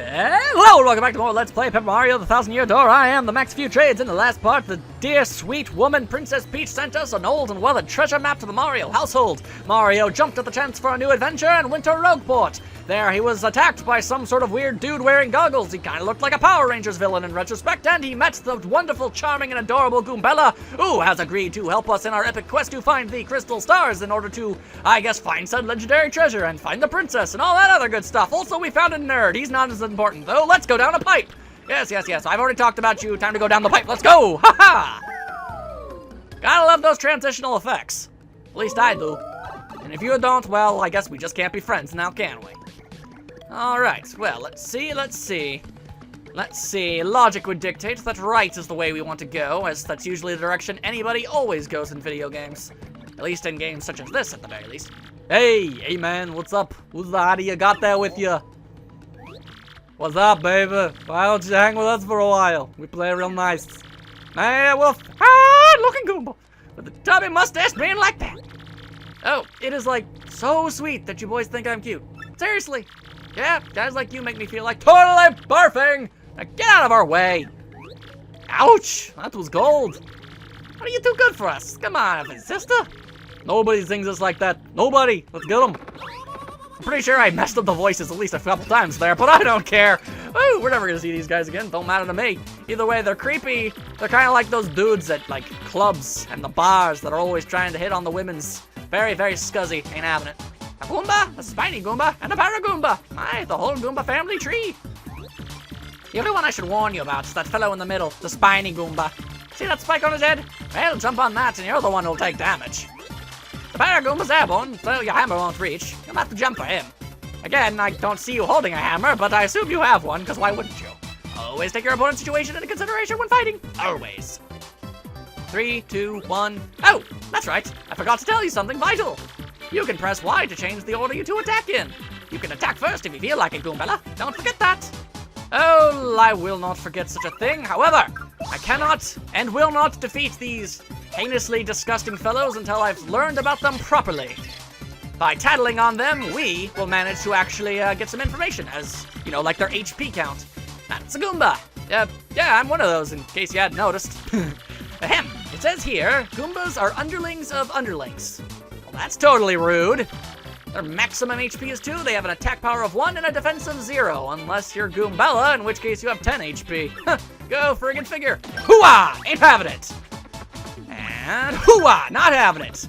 Hello, welcome back to more Let's Play Paper Mario the 1000-Year Door. I am the Max Few Trades. In the last part, the dear sweet woman Princess Peach sent us an old and weathered treasure map to the Mario household. Mario jumped at the chance for a new adventure and went to Rogueport. There he was attacked by some sort of weird dude wearing goggles. He kind of looked like a Power Rangers villain in retrospect, and he met the wonderful, charming, and adorable Goombella, who has agreed to help us in our epic quest to find the crystal stars in order to, I guess, find said legendary treasure and find the princess and all that other good stuff. Also, we found a nerd. He's not as important, though. Let's go down a pipe. Yes. I've already talked about you. Time to go down the pipe. Let's go. Ha-ha! Gotta love those transitional effects. At least I do. And if you don't, well, I guess we just can't be friends now, can we? Alright, well, let's see. Logic would dictate that right is the way we want to go, as that's usually the direction anybody always goes in video games. At least in games such as this, at the very least. Hey man, what's up? Who's the hottie you got there with you? What's up, baby? Why don't you hang with us for a while? We play real nice. Man, well, looking Goomba with a tubby mustache being like that. Oh, it is like so sweet that you boys think I'm cute. Seriously. Yeah, guys like you make me feel like totally barfing! Now get out of our way! Ouch! That was gold! What are you too good for us? Come on, sister! Nobody sings us like that. Nobody! Let's get them! I'm pretty sure I messed up the voices at least a couple times there, but I don't care! Woo! We're never gonna see these guys again. Don't matter to me. Either way, they're creepy. They're kind of like those dudes at, like, clubs and the bars that are always trying to hit on the women's. Very, very scuzzy. Ain't having it. A Goomba, a spiny Goomba, and a Paragoomba. Aye, the whole Goomba family tree. The only one I should warn you about is that fellow in the middle, the spiny Goomba. See that spike on his head? Well, jump on that and you're the one who'll take damage. The Paragoomba's airborne, so your hammer won't reach. You'll have to jump for him. Again, I don't see you holding a hammer, but I assume you have one, because why wouldn't you? Always take your opponent's situation into consideration when fighting. Always. 3, 2, 1. Oh, that's right. I forgot to tell you something vital. You can press Y to change the order you two attack in. You can attack first if you feel like it, Goombella. Don't forget that. Oh, I will not forget such a thing. However, I cannot and will not defeat these heinously disgusting fellows until I've learned about them properly. By tattling on them, we will manage to actually get some information, as, you know, like their HP count. That's a Goomba. Yeah, I'm one of those, in case you hadn't noticed. Ahem. It says here, Goombas are underlings of underlings. That's totally rude. Their maximum HP is 2, they have an attack power of 1 and a defense of 0, unless you're Goombella, in which case you have 10 HP. Go friggin' figure. Hoo-ah! Ain't having it. And hoo-ah! Not having it.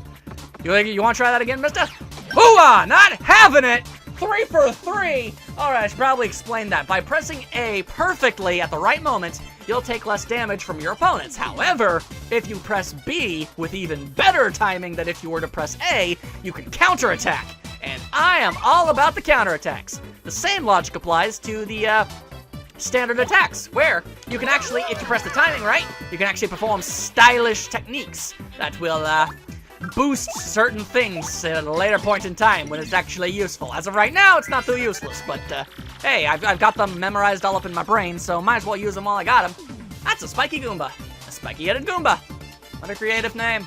You want to try that again, mister? Hoo-ah! Not having it! 3 for 3! Alright, I should probably explain that. By pressing A perfectly at the right moment, you'll take less damage from your opponents. However, if you press B with even better timing than if you were to press A, you can counterattack. And I am all about the counterattacks. The same logic applies to the standard attacks, where you can actually, if you press the timing right, you can actually perform stylish techniques that will boost certain things at a later point in time when it's actually useful. As of right now, it's not too useless, but hey, I've got them memorized all up in my brain, so might as well use them while I got them. That's a spiky Goomba. A spiky-headed Goomba. What a creative name.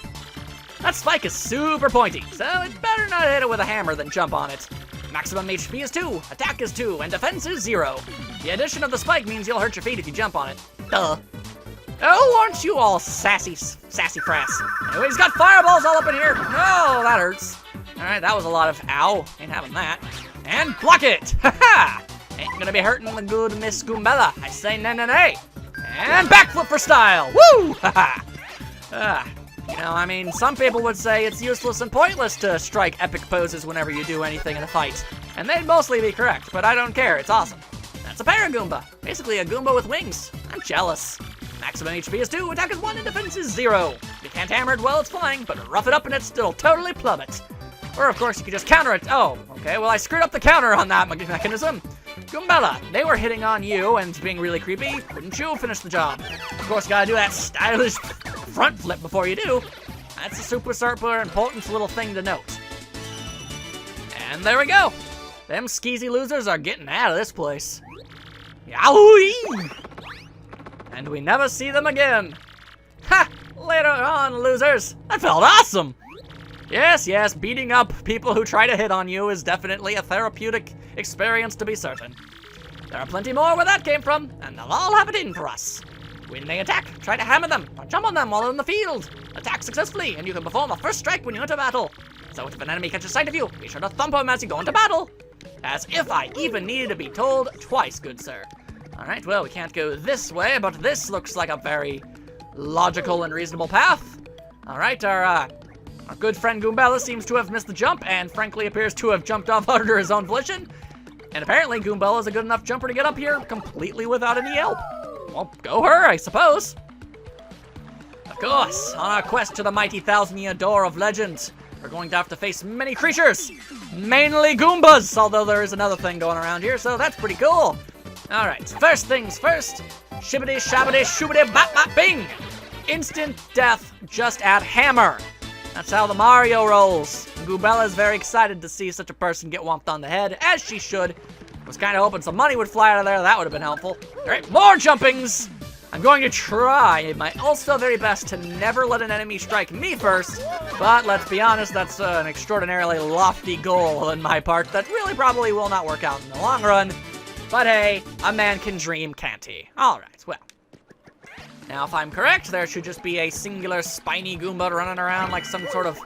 That spike is super pointy, so it's better not hit it with a hammer than jump on it. Maximum HP is 2, attack is 2, and defense is 0. The addition of the spike means you'll hurt your feet if you jump on it. Duh. Oh, aren't you all sassy frass? Anyway, he's got fireballs all up in here. Oh, that hurts. Alright, that was a lot of ow. Ain't having that. And block it! Ha-ha! Ain't gonna be hurting the good Miss Goombella. I say nay. And backflip for style! Woo! Ha-ha! You know, I mean, some people would say it's useless and pointless to strike epic poses whenever you do anything in a fight. And they'd mostly be correct, but I don't care. It's awesome. That's a Paragoomba. Basically a Goomba with wings. I'm jealous. Maximum HP is 2, attack is 1, and defense is 0. You can't hammer it while it's flying, but rough it up and it still totally plummets. Or, of course, you could just counter it. Oh, okay, well, I screwed up the counter on that mechanism. Goombella, they were hitting on you and being really creepy. Wouldn't you finish the job? Of course, you gotta do that stylish front flip before you do. That's a super important little thing to note. And there we go. Them skeezy losers are getting out of this place. Yowie! And we never see them again. Ha! Later on, losers. That felt awesome. Yes, beating up people who try to hit on you is definitely a therapeutic experience to be certain. There are plenty more where that came from, and they'll all have it in for us. When they attack, try to hammer them, or jump on them while in the field. Attack successfully, and you can perform a first strike when you enter battle. So if an enemy catches sight of you, be sure to thump him as you go into battle. As if I even needed to be told twice, good sir. Alright, well, we can't go this way, but this looks like a very logical and reasonable path. Alright, our good friend Goombella seems to have missed the jump, and frankly appears to have jumped off under his own volition. And apparently Goombella is a good enough jumper to get up here completely without any help. Well, go her, I suppose. Of course, on our quest to the mighty thousand-year door of legend, we're going to have to face many creatures, mainly Goombas, although there is another thing going around here, so that's pretty cool. Alright, first things first, shibbity shabbity shoobity bap bap bing. Instant death, just add hammer. That's how the Mario rolls. Goombella is very excited to see such a person get whomped on the head, as she should. Was kind of hoping some money would fly out of there, that would have been helpful. Alright, more jumpings! I'm going to try my also very best to never let an enemy strike me first, but let's be honest, that's an extraordinarily lofty goal on my part that really probably will not work out in the long run. But hey, a man can dream, can't he? Alright, well. Now, if I'm correct, there should just be a singular spiny Goomba running around like some sort of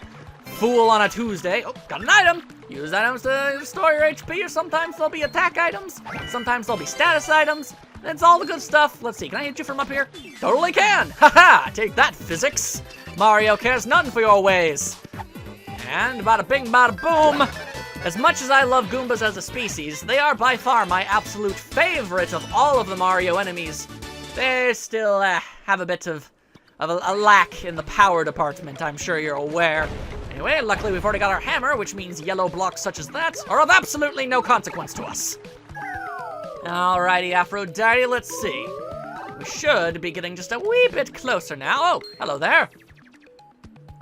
fool on a Tuesday. Oh, got an item! Use items to restore your HP, or sometimes they'll be attack items, sometimes they'll be status items. It's all the good stuff. Let's see, can I hit you from up here? Totally can! Haha! Take that, physics! Mario cares none for your ways. And bada bing, bada boom! As much as I love Goombas as a species, they are by far my absolute favorite of all of the Mario enemies. They still have a bit of a lack in the power department, I'm sure you're aware. Anyway, luckily we've already got our hammer, which means yellow blocks such as that are of absolutely no consequence to us. Alrighty, Aphrodite, let's see. We should be getting just a wee bit closer now. Oh, hello there.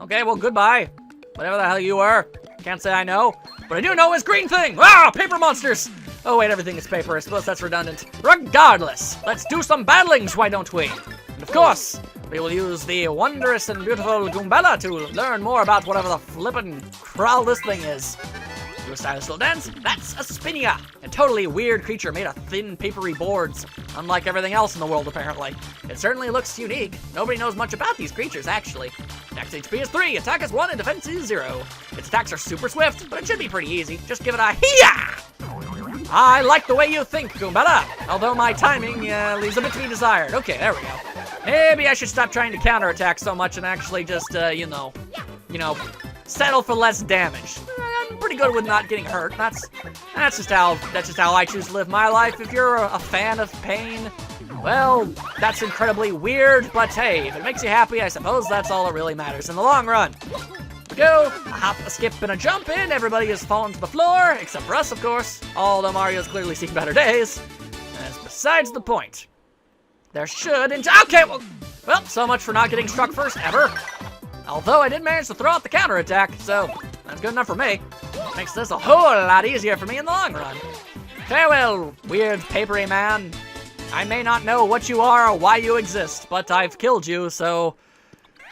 Okay, well, goodbye. Whatever the hell you were. Can't say I know. But I do know his green thing. Ah, paper monsters. Oh, wait, everything is paper. I suppose that's redundant. Regardless, let's do some battlings, why don't we? And of course, we will use the wondrous and beautiful Goombella to learn more about whatever the flippin' crawl this thing is. Do a stylish little dance. That's a Spinia, a totally weird creature made of thin, papery boards, unlike everything else in the world, apparently. It certainly looks unique. Nobody knows much about these creatures, actually. Max HP is 3, attack is 1, and defense is 0. Its attacks are super swift, but it should be pretty easy. Just give it a hee-yah! I like the way you think, Goombella, although my timing leaves a bit to be desired. Okay, there we go. Maybe I should stop trying to counterattack so much and actually just, you know, settle for less damage. I'm pretty good with not getting hurt. That's just how I choose to live my life. If you're a fan of pain, well, that's incredibly weird, but hey, if it makes you happy, I suppose that's all that really matters in the long run. Go, a hop, a skip, and a jump in. Everybody has fallen to the floor, except for us, of course, although Mario's clearly seen better days. That's besides the point. There should, okay, well, so much for not getting struck first, ever. Although I did manage to throw out the counterattack, so that's good enough for me. Makes this a whole lot easier for me in the long run. Farewell, weird papery man. I may not know what you are or why you exist, but I've killed you, so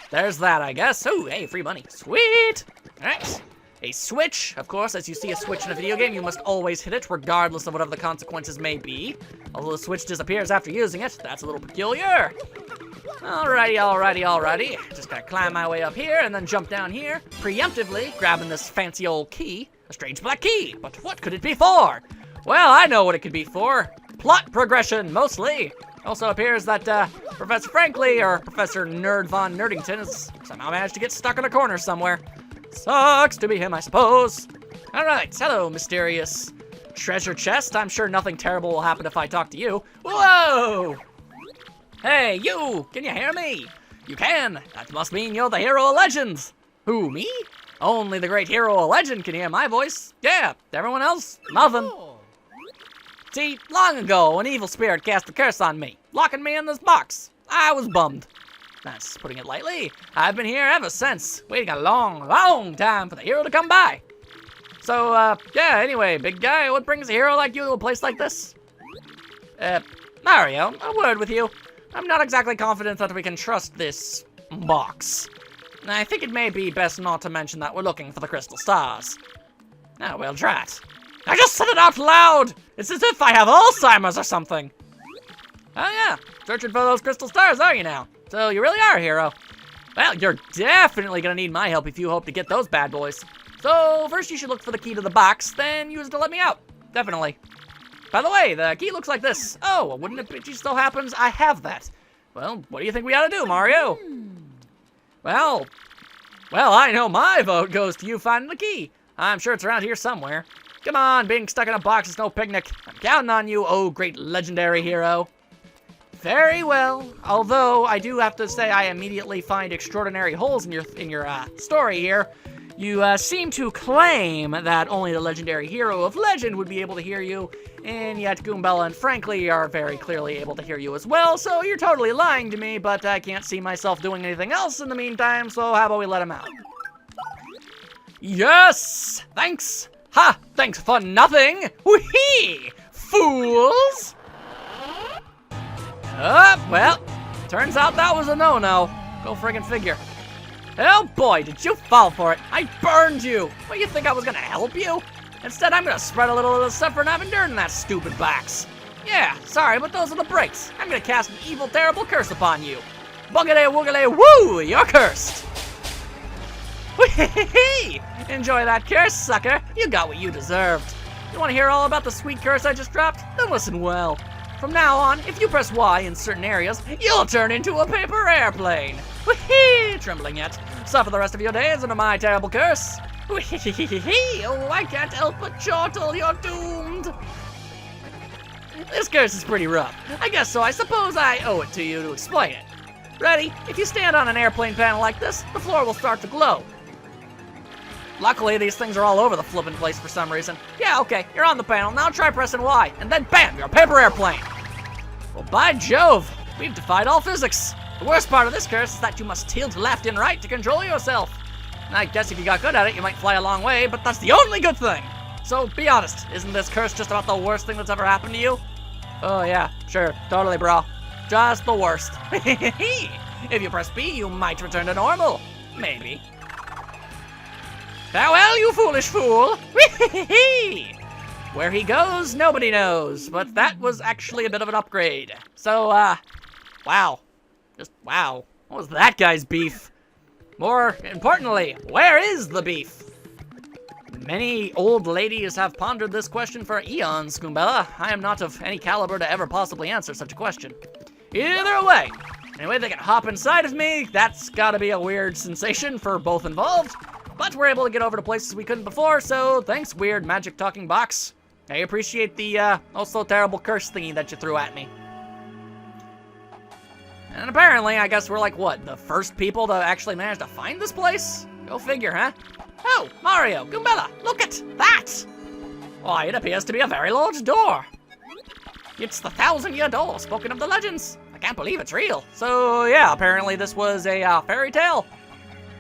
there's that, I guess. Oh, hey, free money. Sweet! Alright. A switch. Of course, as you see a switch in a video game, you must always hit it, regardless of whatever the consequences may be. Although the switch disappears after using it, that's a little peculiar. Alrighty. Just gotta climb my way up here and then jump down here, preemptively grabbing this fancy old key. A strange black key, but what could it be for? Well, I know what it could be for. Plot progression, mostly. Also appears that Professor Frankly, or Professor Nerd Von Nerdington, has somehow managed to get stuck in a corner somewhere. Sucks to be him, I suppose. Alright, hello, mysterious treasure chest. I'm sure nothing terrible will happen if I talk to you. Whoa! Hey, you! Can you hear me? You can. That must mean you're the hero of legends. Who, me? Only the great hero of legend can hear my voice. Yeah, everyone else, nothing. See, long ago, an evil spirit cast a curse on me, locking me in this box. I was bummed. That's putting it lightly. I've been here ever since, waiting a long, long time for the hero to come by. So, yeah, anyway, big guy, what brings a hero like you to a place like this? Mario, a word with you. I'm not exactly confident that we can trust this box. I think it may be best not to mention that we're looking for the crystal stars. Oh, well, try it. I just said it out loud! It's as if I have Alzheimer's or something. Oh yeah, searching for those crystal stars, are you now? So you really are a hero. Well, you're definitely gonna need my help if you hope to get those bad boys. So first you should look for the key to the box, then use it to let me out. Definitely. By the way, the key looks like this. Oh, wouldn't it just so happens I have that? Well, what do you think we ought to do, Mario? Well, I know my vote goes to you finding the key. I'm sure it's around here somewhere. Come on, being stuck in a box is no picnic. I'm counting on you, oh great legendary hero. Very well, although I do have to say I immediately find extraordinary holes in your story here. You seem to claim that only the legendary hero of legend would be able to hear you, and yet Goombella and Frankly are very clearly able to hear you as well, so you're totally lying to me, but I can't see myself doing anything else in the meantime, so how about we let him out? Yes! Thanks! Ha! Thanks for nothing! Whee! Fools! Well, turns out that was a no-no. Go friggin' figure. Oh boy, did you fall for it. I burned you. What, you think I was gonna help you? Instead, I'm gonna spread a little of the suffering I've endured in that stupid box. Yeah, sorry, but those are the breaks. I'm gonna cast an evil, terrible curse upon you. Boogity woogity woo, you're cursed. Whee! Enjoy that curse, sucker. You got what you deserved. You wanna hear all about the sweet curse I just dropped? Then listen well. From now on, if you press Y in certain areas, you'll turn into a paper airplane. Whee! Trembling yet. Suffer the rest of your days under my terrible curse. Whee! Oh, I can't help but chortle, you're doomed. This curse is pretty rough. I guess so. I suppose I owe it to you to explain it. Ready? If you stand on an airplane panel like this, the floor will start to glow. Luckily, these things are all over the flippin' place for some reason. Yeah, okay, you're on the panel. Now try pressing Y, and then bam, you're a paper airplane. Well, by Jove, we've defied all physics. The worst part of this curse is that you must tilt left and right to control yourself. And I guess if you got good at it, you might fly a long way, but that's the only good thing. So be honest, isn't this curse just about the worst thing that's ever happened to you? Oh yeah, sure, totally, bro. Just the worst. If you press B, you might return to normal. Maybe. Farewell, you foolish fool! Where he goes, nobody knows, but that was actually a bit of an upgrade. So, wow. Just wow. What was that guy's beef? More importantly, where is the beef? Many old ladies have pondered this question for eons, Goombella. I am not of any caliber to ever possibly answer such a question. Either way, any way they can hop inside of me, that's gotta be a weird sensation for both involved. But we're able to get over to places we couldn't before, so thanks, weird magic talking box. I appreciate the, also terrible curse thingy that you threw at me. And apparently, I guess we're like, what, the first people to actually manage to find this place? Go figure, huh? Oh, Mario, Goombella, look at that! Why, it appears to be a very large door. It's the 1,000-year door spoken of the legends. I can't believe it's real. So, yeah, apparently this was a fairy tale.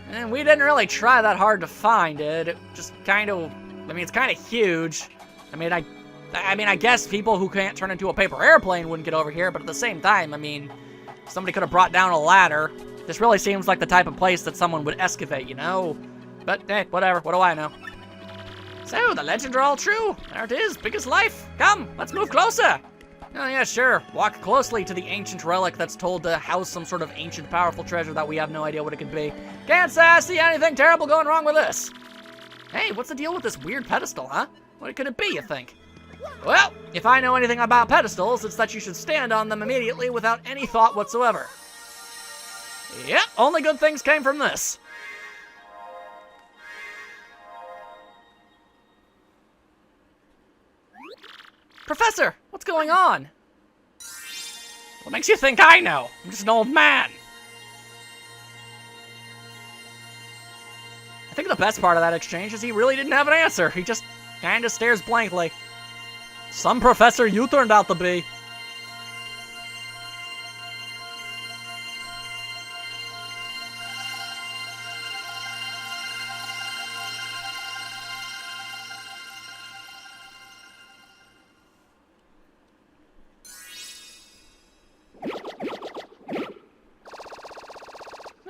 And we didn't really try that hard to find it. It just kind of, I mean, it's kind of huge. I mean, I guess people who can't turn into a paper airplane wouldn't get over here, but at the same time, I mean, somebody could have brought down a ladder. This really seems like the type of place that someone would excavate, you know? But, hey, whatever, what do I know? So, the legends are all true. There it is, big as life. Come, let's move closer. Oh yeah, sure. Walk closely to the ancient relic that's told to house some sort of ancient powerful treasure that we have no idea what it could be. Can't say I see anything terrible going wrong with this. Hey, what's the deal with this weird pedestal, huh? What could it be, you think? Well, if I know anything about pedestals, it's that you should stand on them immediately without any thought whatsoever. Yep, only good things came from this. Professor, what's going on? What makes you think I know? I'm just an old man. I think the best part of that exchange is he really didn't have an answer. He just kinda stares blankly. Some professor you turned out to be.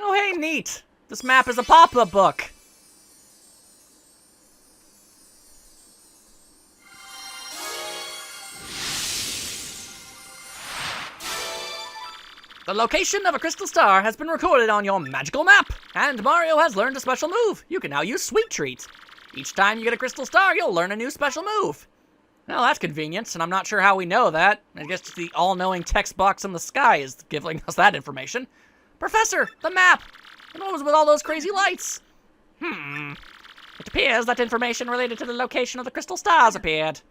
Oh, hey, neat. This map is a pop-up book. The location of a crystal star has been recorded on your magical map, and Mario has learned a special move. You can now use Sweet Treat. Each time you get a crystal star, you'll learn a new special move. Well, that's convenient, and I'm not sure how we know that. I guess the all-knowing text box in the sky is giving us that information. Professor, the map! And what was with all those crazy lights? It appears that information related to the location of the crystal stars appeared.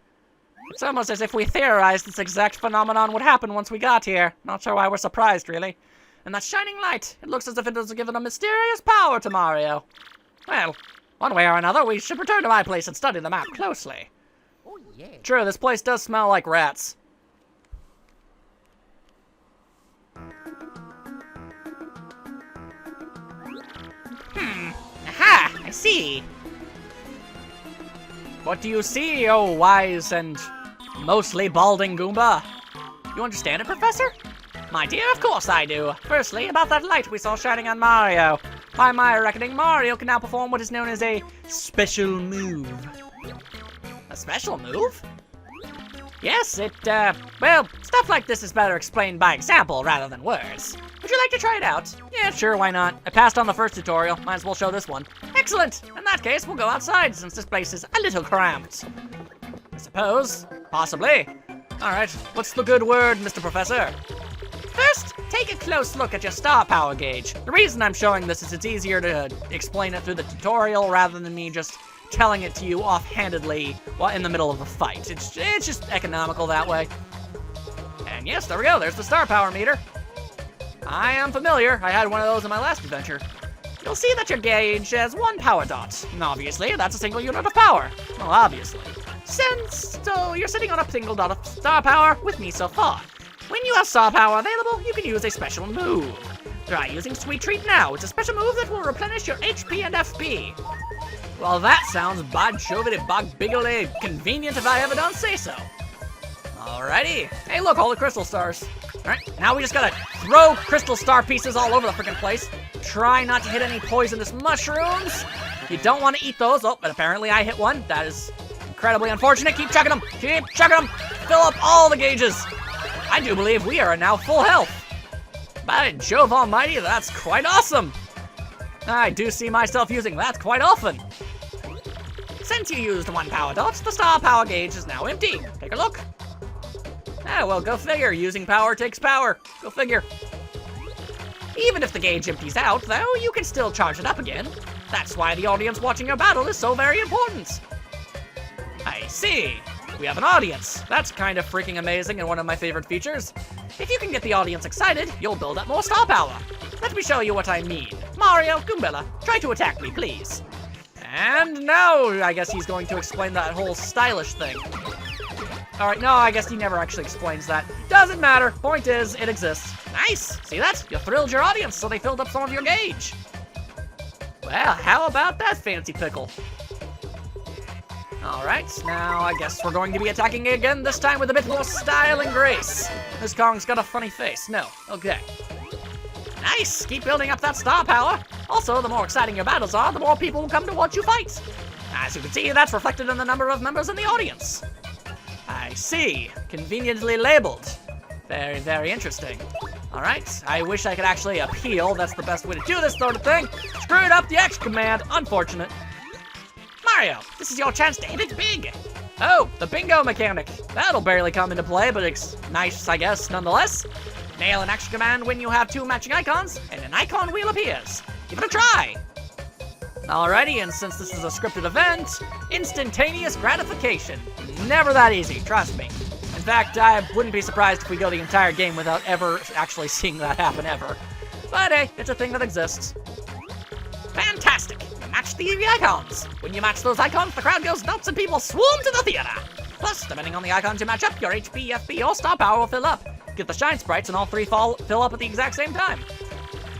It's almost as if we theorized this exact phenomenon would happen once we got here. Not sure why we're surprised, really. And that shining light, it looks as if it has given a mysterious power to Mario. Well, one way or another, we should return to my place and study the map closely. Oh, yeah. True, this place does smell like rats. Aha! I see. What do you see, oh wise and mostly balding Goomba? You understand it, Professor? My dear, of course I do. Firstly, about that light we saw shining on Mario. By my reckoning, Mario can now perform what is known as a special move. A special move? Yes, well, stuff like this is better explained by example rather than words. Would you like to try it out? Yeah, sure, why not? I passed on the first tutorial, might as well show this one. Excellent! In that case, we'll go outside since this place is a little cramped. I suppose. Possibly. Alright, what's the good word, Mr. Professor? First, take a close look at your star power gauge. The reason I'm showing this is it's easier to explain it through the tutorial rather than me just telling it to you offhandedly while in the middle of a fight. It's just economical that way. And yes, there we go, there's the star power meter. I am familiar, I had one of those in my last adventure. You'll see that your gauge has 1 power dot. And obviously, that's a single unit of power. Well, obviously. So you're sitting on a single dot of star power with me so far. When you have star power available, you can use a special move. Try using Sweet Treat now. It's a special move that will replenish your HP and FP. Well, that sounds bad shovity bog biggly convenient if I ever don't say so. Alrighty. Hey, look, all the crystal stars. Alright, now we just gotta throw crystal star pieces all over the freaking place. Try not to hit any poisonous mushrooms. You don't want to eat those. Oh, but apparently I hit one. That is incredibly unfortunate. Keep chucking them. Keep chucking them. Fill up all the gauges. I do believe we are now full health. By Jove almighty, that's quite awesome. I do see myself using that quite often. Since you used 1 power dot, the star power gauge is now empty. Take a look. Ah, well, go figure. Using power takes power. Go figure. Even if the gauge empties out, though, you can still charge it up again. That's why the audience watching your battle is so very important. I see. We have an audience. That's kind of freaking amazing and one of my favorite features. If you can get the audience excited, you'll build up more star power. Let me show you what I mean. Mario, Goombella, try to attack me, please. And now, I guess he's going to explain that whole stylish thing. Alright, no, I guess he never actually explains that. Doesn't matter. Point is, it exists. Nice! See that? You thrilled your audience, so they filled up some of your gauge. Well, how about that fancy pickle? Alright, now I guess we're going to be attacking again, this time with a bit more style and grace. This Kong's got a funny face. No. Okay. Nice! Keep building up that star power. Also, the more exciting your battles are, the more people will come to watch you fight. As you can see, that's reflected in the number of members in the audience. I see. Conveniently labeled. Very, very interesting. Alright, I wish I could actually appeal. That's the best way to do this sort of thing. Screwed up the X command. Unfortunate. Mario, this is your chance to hit it big. Oh, the bingo mechanic. That'll barely come into play, but it's nice, I guess, nonetheless. Nail an X command when you have 2 matching icons, and an icon wheel appears. Give it a try. Alrighty, and since this is a scripted event, instantaneous gratification. Never that easy, trust me. In fact, I wouldn't be surprised if we go the entire game without ever actually seeing that happen ever. But hey, it's a thing that exists. Fantastic! You match the icons. When you match those icons, the crowd goes nuts and people swarm to the theater. Plus, depending on the icons you match up, your HP, FP, or star power will fill up. Get the shine sprites and all 3 fill up at the exact same time.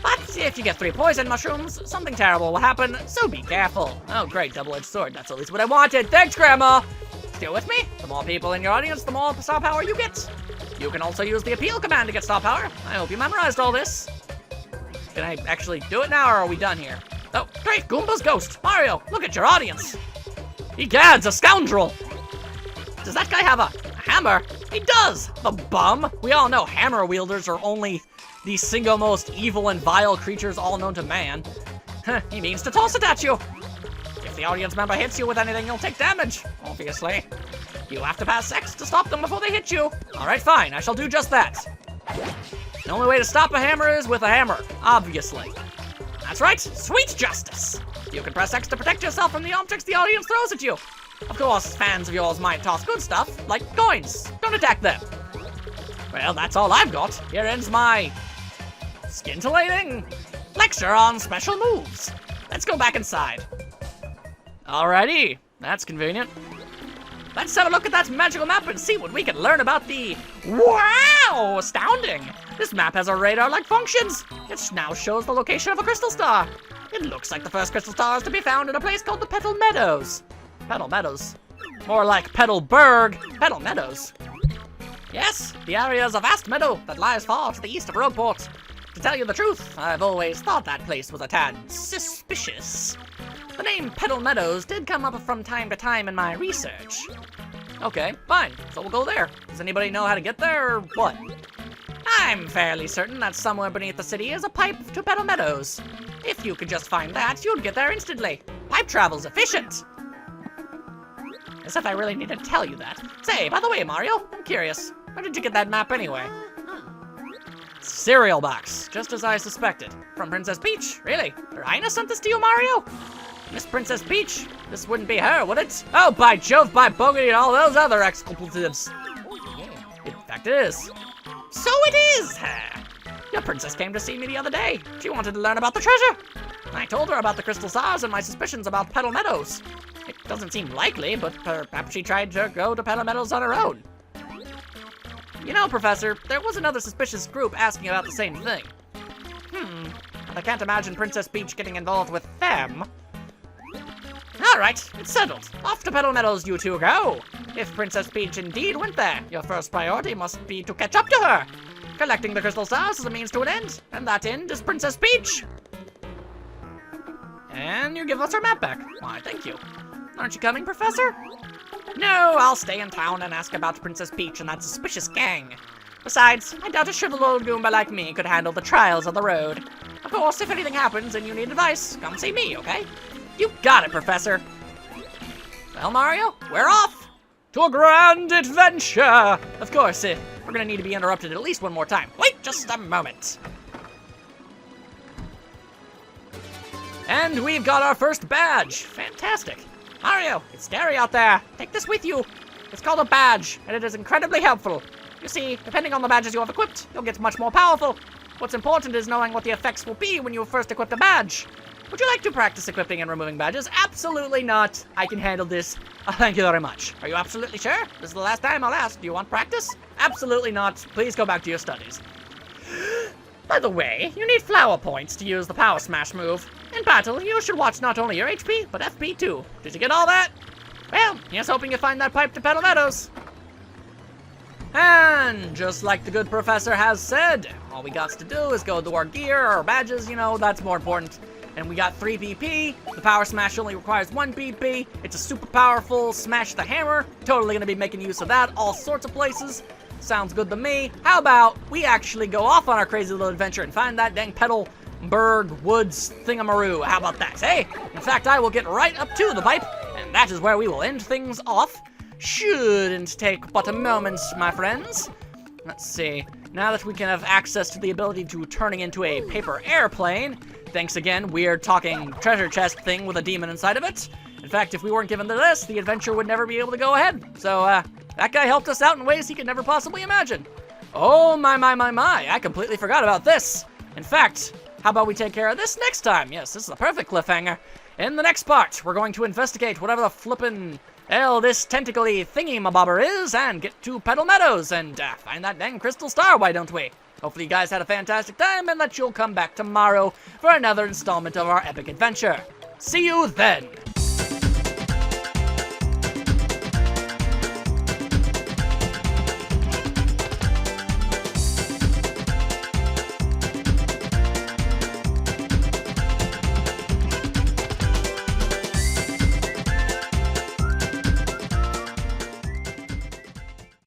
But if you get 3 poison mushrooms, something terrible will happen, so be careful. Oh great, double-edged sword, that's at least what I wanted. Thanks, Grandma! Still with me? The more people in your audience, the more star power you get. You can also use the appeal command to get star power. I hope you memorized all this. Can I actually do it now, or are we done here? Oh, great, Goomba's ghost. Mario, look at your audience. Egads, a scoundrel. Does that guy have a hammer? He does, the bum. We all know hammer wielders are only the single most evil and vile creatures all known to man. He means to toss it at you. If the audience member hits you with anything, you'll take damage, obviously. You have to pass X to stop them before they hit you. All right, fine, I shall do just that. The only way to stop a hammer is with a hammer, obviously. That's right, sweet justice. You can press X to protect yourself from the objects the audience throws at you. Of course, fans of yours might toss good stuff, like coins. Don't attack them. Well, that's all I've got. Here ends my scintillating lecture on special moves. Let's go back inside. Alrighty, that's convenient. Let's have a look at that magical map and see what we can learn about the... Wow! Astounding! This map has a radar-like functions. It now shows the location of a crystal star. It looks like the first crystal star is to be found in a place called the Petal Meadows. Petal Meadows. More like Petalburg. Petal Meadows. Yes, the area is a vast meadow that lies far to the east of Rogueport. To tell you the truth, I've always thought that place was a tad suspicious. The name Petal Meadows did come up from time to time in my research. Okay, fine, so we'll go there. Does anybody know how to get there, or what? I'm fairly certain that somewhere beneath the city is a pipe to Petal Meadows. If you could just find that, you'd get there instantly. Pipe travel's efficient. As if I really need to tell you that. Say, by the way, Mario, I'm curious. Where did you get that map anyway? Cereal box, just as I suspected. From Princess Peach, really? Her Highness sent this to you, Mario? Miss Princess Peach? This wouldn't be her, would it? Oh, by Jove, by Bogey, and all those other expletives. In fact, it is. So it is her! Your princess came to see me the other day. She wanted to learn about the treasure. I told her about the crystal stars and my suspicions about Petal Meadows. It doesn't seem likely, but perhaps she tried to go to Petal Meadows on her own. You know, Professor, there was another suspicious group asking about the same thing. I can't imagine Princess Peach getting involved with them. Alright, it's settled. Off to Petal Meadows you two go. If Princess Peach indeed went there, your first priority must be to catch up to her. Collecting the crystal stars is a means to an end, and that end is Princess Peach. And you give us her map back. Why, thank you. Aren't you coming, Professor? No, I'll stay in town and ask about Princess Peach and that suspicious gang. Besides, I doubt a shriveled old Goomba like me could handle the trials of the road. Of course, if anything happens and you need advice, come see me, okay? You got it, Professor. Well, Mario, we're off to a grand adventure. Of course, we're gonna need to be interrupted at least one more time. Wait just a moment. And we've got our first badge. Fantastic. Mario, it's scary out there. Take this with you. It's called a badge, and it is incredibly helpful. You see, depending on the badges you have equipped, you'll get much more powerful. What's important is knowing what the effects will be when you first equip a badge. Would you like to practice equipping and removing badges? Absolutely not. I can handle this. Thank you very much. Are you absolutely sure? This is the last time I'll ask. Do you want practice? Absolutely not. Please go back to your studies. By the way, you need flower points to use the Power Smash move. In battle, you should watch not only your HP, but FP too. Did you get all that? Well, here's hoping you find that pipe to Petal Meadows. And just like the good professor has said, all we got to do is go to our gear, our badges, you know, that's more important. And we got 3 BP. The Power Smash only requires 1 BP. It's a super powerful Smash the Hammer. Totally gonna be making use of that all sorts of places. Sounds good to me. How about we actually go off on our crazy little adventure and find that dang Petalburg Woods thingamaroo? How about that, hey? In fact, I will get right up to the pipe, and that is where we will end things off. Shouldn't take but a moment, my friends. Let's see. Now that we can have access to the ability to turning into a paper airplane, thanks again, weird talking treasure chest thing with a demon inside of it. In fact, if we weren't given this, the adventure would never be able to go ahead. So, that guy helped us out in ways he could never possibly imagine. Oh, my, I completely forgot about this. In fact, how about we take care of this next time? Yes, this is a perfect cliffhanger. In the next part, we're going to investigate whatever the flippin' hell this tentacly thingy-mabobber is and get to Petal Meadows and find that dang crystal star, why don't we? Hopefully you guys had a fantastic time and that you'll come back tomorrow for another installment of our epic adventure. See you then!